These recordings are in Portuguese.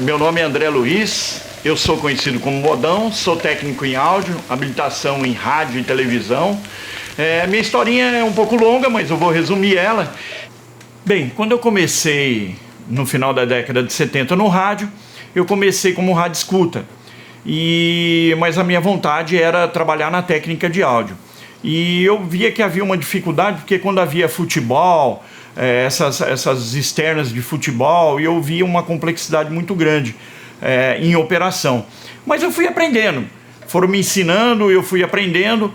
Meu nome é André Luiz, eu sou conhecido como Modão, sou técnico em áudio, habilitação em rádio e televisão. Minha historinha é um pouco longa, mas eu vou resumir ela. Bem, quando eu comecei no final da década de 70 no rádio, eu comecei como rádio escuta. Mas a minha vontade era trabalhar na técnica de áudio. E eu via que havia uma dificuldade, porque quando havia futebol, essas externas de futebol, eu via uma complexidade muito grande em operação. Mas eu fui aprendendo, foram me ensinando, eu fui aprendendo.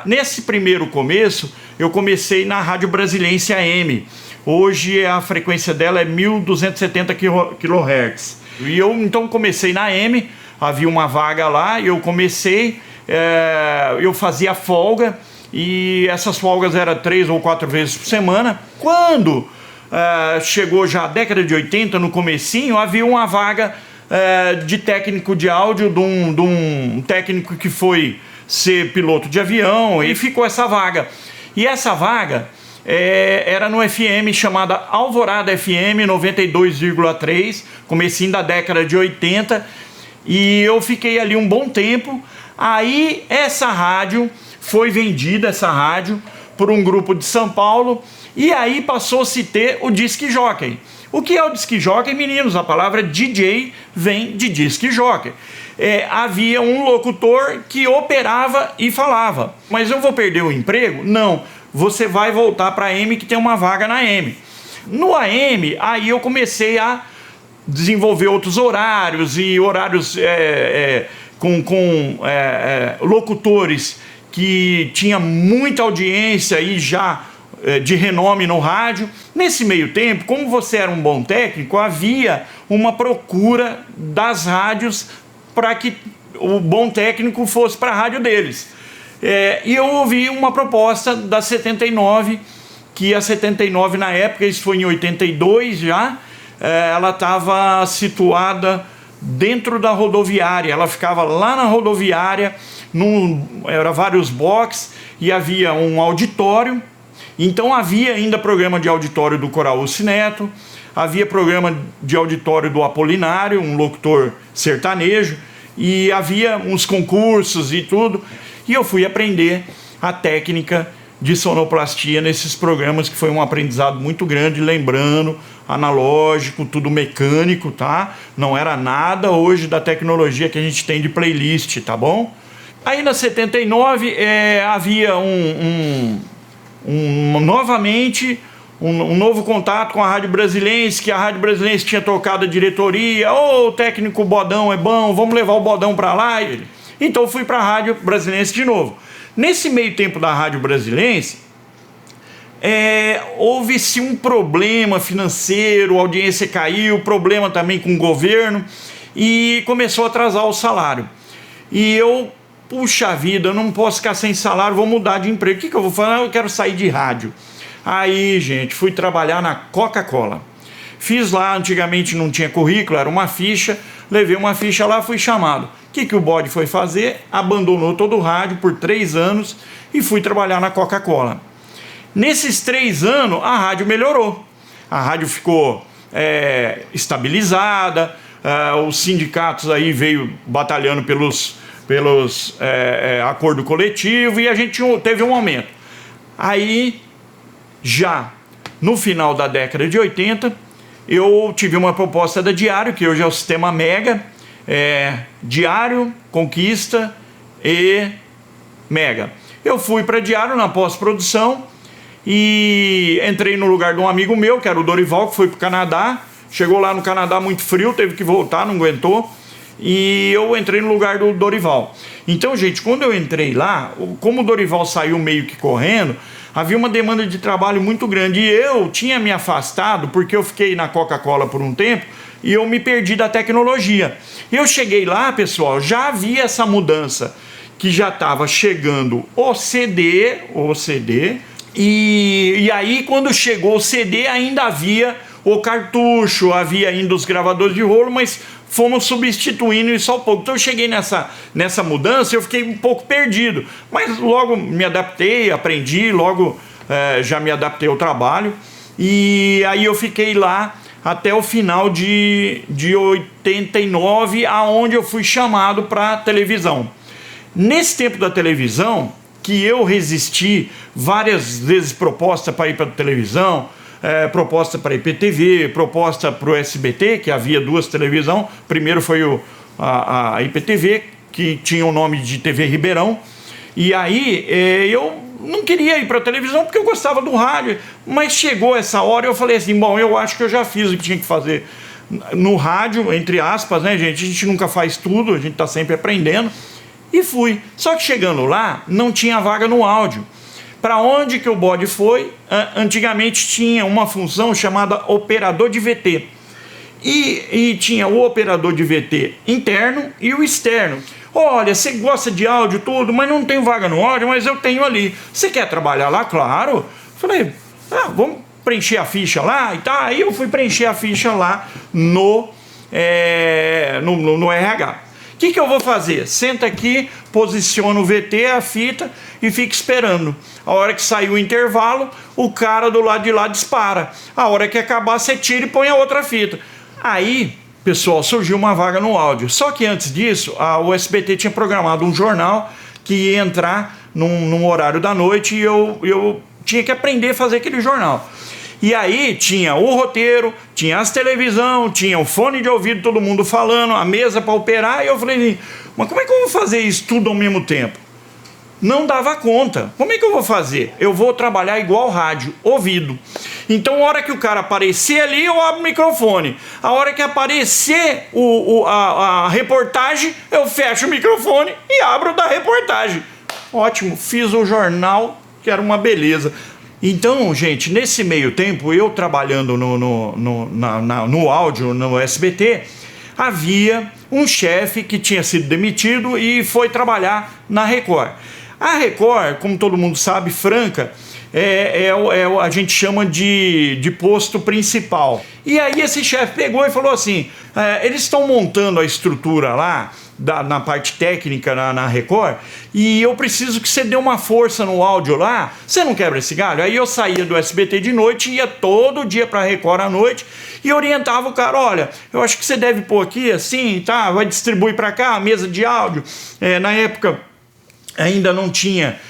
Nesse primeiro começo, eu comecei na Rádio Brasiliense AM. Hoje a frequência dela é 1270 kHz. E eu então comecei na AM, havia uma vaga lá, eu comecei, eu fazia folga, e essas folgas eram 3 ou 4 vezes por semana. Quando chegou já a década de 80, no comecinho, havia uma vaga de técnico de áudio, de um técnico que foi ser piloto de avião, e ficou essa vaga. E essa vaga era no FM chamada Alvorada FM 92,3, comecinho da década de 80, e eu fiquei ali um bom tempo. Aí essa rádio foi vendida, por um grupo de São Paulo, e aí passou-se a ter o disc jockey. O que é o disc jockey, meninos? A palavra DJ vem de disc jockey. Havia um locutor que operava e falava. Mas eu vou perder o emprego? Não, você vai voltar para a AM, que tem uma vaga na AM. No AM, aí eu comecei a desenvolver outros horários, e horários com locutores que tinha muita audiência e já de renome no rádio. Nesse meio tempo, como você era um bom técnico, havia uma procura das rádios para que o bom técnico fosse para a rádio deles. E eu ouvi uma proposta da 79, que a 79 na época, isso foi em 82 já, ela estava situada dentro da rodoviária, ela ficava lá na rodoviária, era vários boxes, e havia um auditório. Então havia ainda programa de auditório do Coraúce Neto, havia programa de auditório do Apolinário, um locutor sertanejo, e havia uns concursos e tudo, e eu fui aprender a técnica de sonoplastia nesses programas, que foi um aprendizado muito grande, lembrando, analógico, tudo mecânico, tá? Não era nada hoje da tecnologia que a gente tem de playlist, tá bom? Aí na 79 havia novamente um novo contato com a Rádio Brasiliense, que a Rádio Brasiliense tinha trocado a diretoria. O técnico Bodão é bom, vamos levar o Bodão para lá. Então fui para a Rádio Brasiliense de novo. Nesse meio tempo da Rádio Brasiliense, houve-se um problema financeiro, a audiência caiu, problema também com o governo, e começou a atrasar o salário. E eu, puxa vida, eu não posso ficar sem salário, vou mudar de emprego. O que eu vou fazer? Eu quero sair de rádio. Aí, gente, fui trabalhar na Coca-Cola. Fiz lá, antigamente não tinha currículo, era uma ficha, levei uma ficha lá, fui chamado. O que o bode foi fazer? Abandonou todo o rádio por 3 anos e fui trabalhar na Coca-Cola. Nesses 3 anos, a rádio melhorou. A rádio ficou estabilizada, os sindicatos aí veio batalhando pelos acordo coletivo, e a gente teve um aumento. Aí, já no final da década de 80, eu tive uma proposta da Diário, que hoje é o Sistema Mega, Diário, Conquista e Mega. Eu fui para Diário na pós-produção e entrei no lugar de um amigo meu, que era o Dorival, que foi para o Canadá. Chegou lá no Canadá muito frio, teve que voltar, não aguentou. E eu entrei no lugar do Dorival. Então, gente, quando eu entrei lá, como o Dorival saiu meio que correndo, havia uma demanda de trabalho muito grande. E eu tinha me afastado, porque eu fiquei na Coca-Cola por um tempo, e eu me perdi da tecnologia. Eu cheguei lá, pessoal, já havia essa mudança, que já estava chegando o CD, e aí quando chegou o CD ainda havia o cartucho, havia ainda os gravadores de rolo, mas fomos substituindo isso ao pouco. Então eu cheguei nessa mudança, eu fiquei um pouco perdido, mas logo me adaptei, aprendi, logo já me adaptei ao trabalho, e aí eu fiquei lá até o final de 89, aonde eu fui chamado para televisão. Nesse tempo da televisão, que eu resisti várias vezes proposta para ir para a televisão, proposta para a IPTV, proposta para o SBT, que havia duas televisões. Primeiro foi a IPTV, que tinha o nome de TV Ribeirão. E aí eu não queria ir para a televisão porque eu gostava do rádio. Mas chegou essa hora e eu falei assim, bom, eu acho que eu já fiz o que tinha que fazer no rádio, entre aspas, né, gente? A gente nunca faz tudo, a gente está sempre aprendendo. E fui. Só que chegando lá, não tinha vaga no áudio. Para onde que o bode foi? Antigamente tinha uma função chamada operador de VT. E tinha o operador de VT interno e o externo. Olha, você gosta de áudio tudo, mas não tem vaga no áudio, mas eu tenho ali. Você quer trabalhar lá? Claro. Falei, vamos preencher a ficha lá e tá. Aí eu fui preencher a ficha lá no RH. O que eu vou fazer? Senta aqui, posiciona o VT, a fita e fica esperando. A hora que sair o intervalo, o cara do lado de lá dispara. A hora que acabar, você tira e põe a outra fita. Aí, pessoal, surgiu uma vaga no áudio. Só que antes disso, o SBT tinha programado um jornal que ia entrar num horário da noite e eu tinha que aprender a fazer aquele jornal. E aí tinha o roteiro, tinha as televisão, tinha o fone de ouvido, todo mundo falando, a mesa para operar. E eu falei, mas como é que eu vou fazer isso tudo ao mesmo tempo? Não dava conta. Como é que eu vou fazer? Eu vou trabalhar igual rádio, ouvido. Então, a hora que o cara aparecer ali, eu abro o microfone. A hora que aparecer a reportagem, eu fecho o microfone e abro da reportagem. Ótimo, fiz o jornal, que era uma beleza. Então, gente, nesse meio tempo, eu trabalhando no áudio, no SBT, havia um chefe que tinha sido demitido e foi trabalhar na Record. A Record, como todo mundo sabe, Franca, a gente chama de posto principal. E aí esse chefe pegou e falou assim, eles estão montando a estrutura lá, na parte técnica na Record, e eu preciso que você dê uma força no áudio lá. Você não quebra esse galho? Aí eu saía do SBT de noite, ia todo dia pra Record à noite e orientava o cara, olha, eu acho que você deve pôr aqui assim, tá? Vai distribuir pra cá, a mesa de áudio. Na época ainda não tinha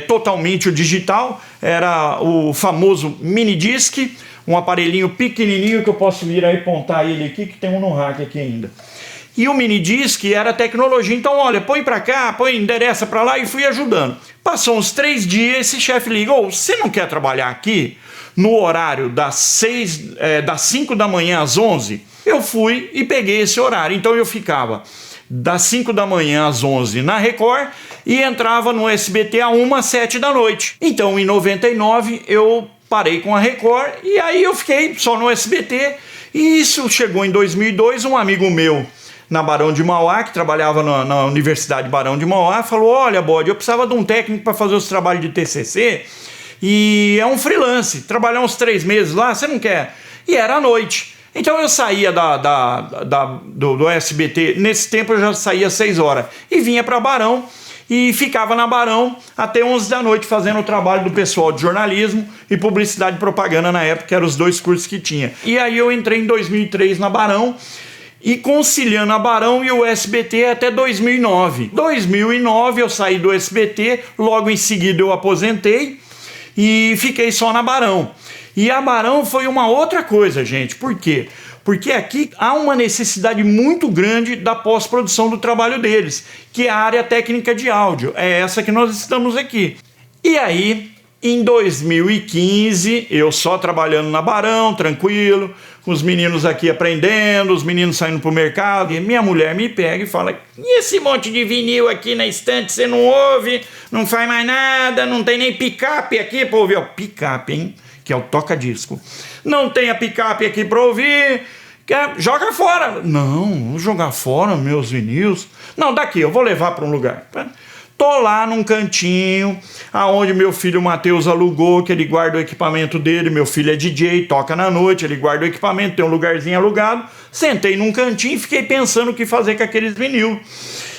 totalmente o digital, era o famoso mini disc, um aparelhinho pequenininho que eu posso virar e apontar ele aqui, que tem um no rack aqui ainda. E o mini disc era tecnologia, então olha, põe pra cá, endereça pra lá, e fui ajudando. Passou uns 3 dias, esse chefe ligou, você não quer trabalhar aqui no horário das 5 da manhã às 11? Eu fui e peguei esse horário, então eu ficava das 5 da manhã às 11 na Record e entrava no SBT a 1 às 7 da noite. Então em 99 eu parei com a Record e aí eu fiquei só no SBT, e isso chegou em 2002, um amigo meu na Barão de Mauá, que trabalhava na Universidade Barão de Mauá, falou, olha, bode, eu precisava de um técnico para fazer os trabalhos de TCC, e é um freelance, trabalhar uns 3 meses lá, você não quer? E era à noite. Então eu saía do SBT, nesse tempo eu já saía às 6 horas, e vinha para Barão, e ficava na Barão até 11 da noite fazendo o trabalho do pessoal de jornalismo e publicidade e propaganda na época, que eram os 2 cursos que tinha. E aí eu entrei em 2003 na Barão, e conciliando a Barão e o SBT até 2009. 2009 eu saí do SBT, logo em seguida eu aposentei e fiquei só na Barão. E a Barão foi uma outra coisa, gente. Por quê? Porque aqui há uma necessidade muito grande da pós-produção do trabalho deles, que é a área técnica de áudio. É essa que nós estamos aqui. E aí, em 2015, eu só trabalhando na Barão, tranquilo, com os meninos aqui aprendendo, os meninos saindo pro mercado, e minha mulher me pega e fala, e esse monte de vinil aqui na estante, você não ouve, não faz mais nada, não tem nem picape aqui pra ouvir. Picape, hein? Que é o toca-disco. Não tem a picape aqui pra ouvir, joga fora. Não, vou jogar fora meus vinis. Não, daqui, eu vou levar pra um lugar. Tô lá num cantinho, aonde meu filho Matheus alugou, que ele guarda o equipamento dele. Meu filho é DJ, toca na noite, ele guarda o equipamento, tem um lugarzinho alugado. Sentei num cantinho e fiquei pensando o que fazer com aqueles vinil.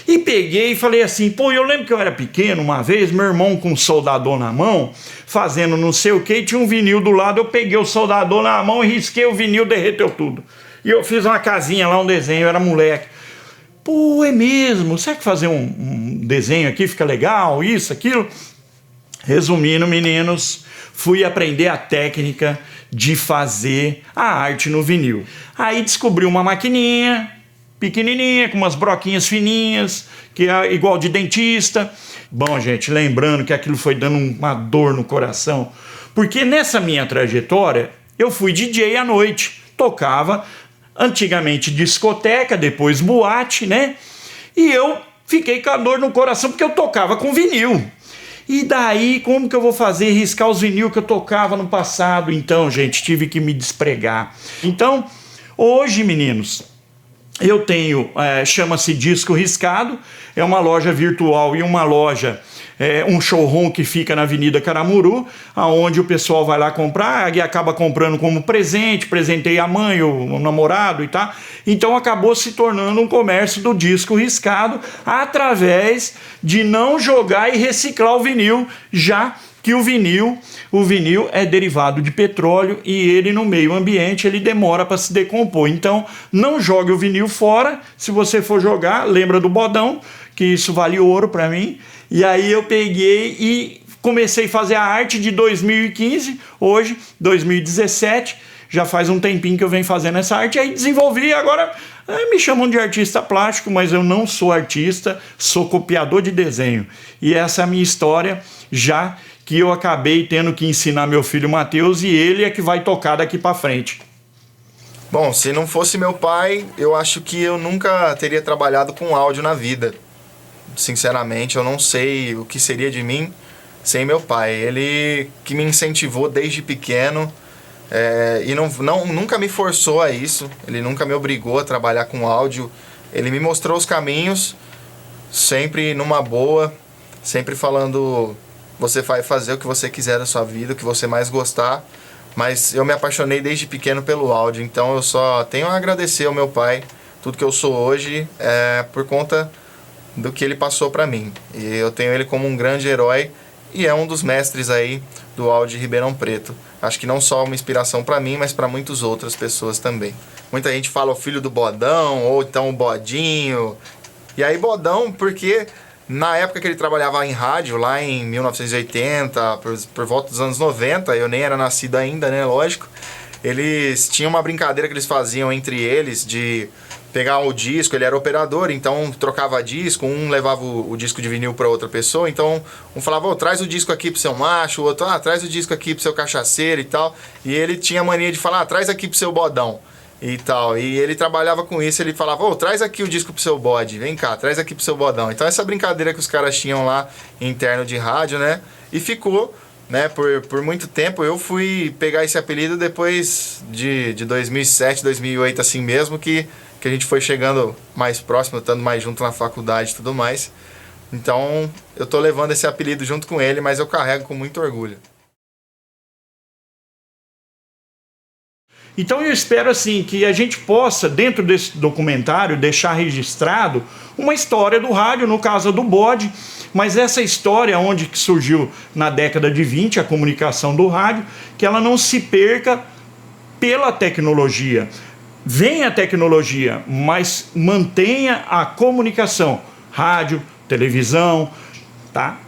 E peguei e falei assim, pô, eu lembro que eu era pequeno uma vez, meu irmão com um soldador na mão, fazendo não sei o que, tinha um vinil do lado, eu peguei o soldador na mão e risquei o vinil, derreteu tudo. E eu fiz uma casinha lá, um desenho, eu era moleque. Pô, é mesmo, será que fazer um desenho aqui fica legal, isso, aquilo? Resumindo, meninos, fui aprender a técnica de fazer a arte no vinil. Aí descobri uma maquininha pequenininha, com umas broquinhas fininhas, que é igual de dentista. Bom, gente, lembrando que aquilo foi dando uma dor no coração, porque nessa minha trajetória eu fui DJ à noite, tocava antigamente discoteca, depois boate, né? E eu fiquei com a dor no coração porque eu tocava com vinil. E daí, como que eu vou fazer riscar os vinil que eu tocava no passado? Então, gente, tive que me despregar. Então, hoje, meninos, eu tenho, chama-se Disco Riscado, é uma loja virtual e uma loja, um showroom que fica na Avenida Caramuru, aonde o pessoal vai lá comprar e acaba comprando como presente, presentei a mãe, o namorado e tal. Então acabou se tornando um comércio do disco riscado através de não jogar e reciclar o vinil, já que o vinil é derivado de petróleo e ele no meio ambiente ele demora para se decompor. Então não jogue o vinil fora, se você for jogar, lembra do bodão, que isso vale ouro para mim. E aí eu peguei e comecei a fazer a arte de 2015, hoje 2017, já faz um tempinho que eu venho fazendo essa arte, aí desenvolvi, agora me chamam de artista plástico, mas eu não sou artista, sou copiador de desenho. E essa é a minha história, já que eu acabei tendo que ensinar meu filho Matheus e ele é que vai tocar daqui para frente. Bom, se não fosse meu pai, eu acho que eu nunca teria trabalhado com áudio na vida. Sinceramente, eu não sei o que seria de mim sem meu pai. Ele que me incentivou desde pequeno e nunca me forçou a isso. Ele nunca me obrigou a trabalhar com áudio. Ele me mostrou os caminhos, sempre numa boa, sempre falando: você vai fazer o que você quiser da sua vida, o que você mais gostar. Mas eu me apaixonei desde pequeno pelo áudio, então eu só tenho a agradecer ao meu pai. Tudo que eu sou hoje é por conta do que ele passou para mim. E eu tenho ele como um grande herói e é um dos mestres aí do áudio de Ribeirão Preto. Acho que não só uma inspiração para mim, mas para muitas outras pessoas também. Muita gente fala o filho do Bodão, ou então o Bodinho. E aí Bodão, porque na época que ele trabalhava em rádio, lá em 1980, por volta dos anos 90, eu nem era nascido ainda, né, lógico, eles tinham uma brincadeira que eles faziam entre eles de pegar o disco, ele era operador, então trocava disco, um levava o disco de vinil para outra pessoa, então um falava: traz o disco aqui pro seu macho, o outro: traz o disco aqui pro seu cachaceiro e tal, e ele tinha a mania de falar: traz aqui pro seu bodão e tal, e ele trabalhava com isso, ele falava: traz aqui o disco pro seu bode, vem cá, traz aqui pro seu bodão. Então essa brincadeira que os caras tinham lá interno de rádio, né, e ficou, né, por muito tempo. Eu fui pegar esse apelido depois de 2007, 2008, assim mesmo, que a gente foi chegando mais próximo, estando mais junto na faculdade e tudo mais. Então eu tô levando esse apelido junto com ele, mas eu carrego com muito orgulho. Então eu espero assim que a gente possa, dentro desse documentário, deixar registrado uma história do rádio, no caso do bode, mas essa história onde que surgiu na década de 20, a comunicação do rádio, que ela não se perca pela tecnologia. Venha a tecnologia, mas mantenha a comunicação, rádio, televisão, tá?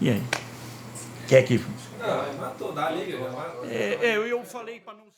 E aí? Quer que... Não, matou, dá liga. eu falei para não...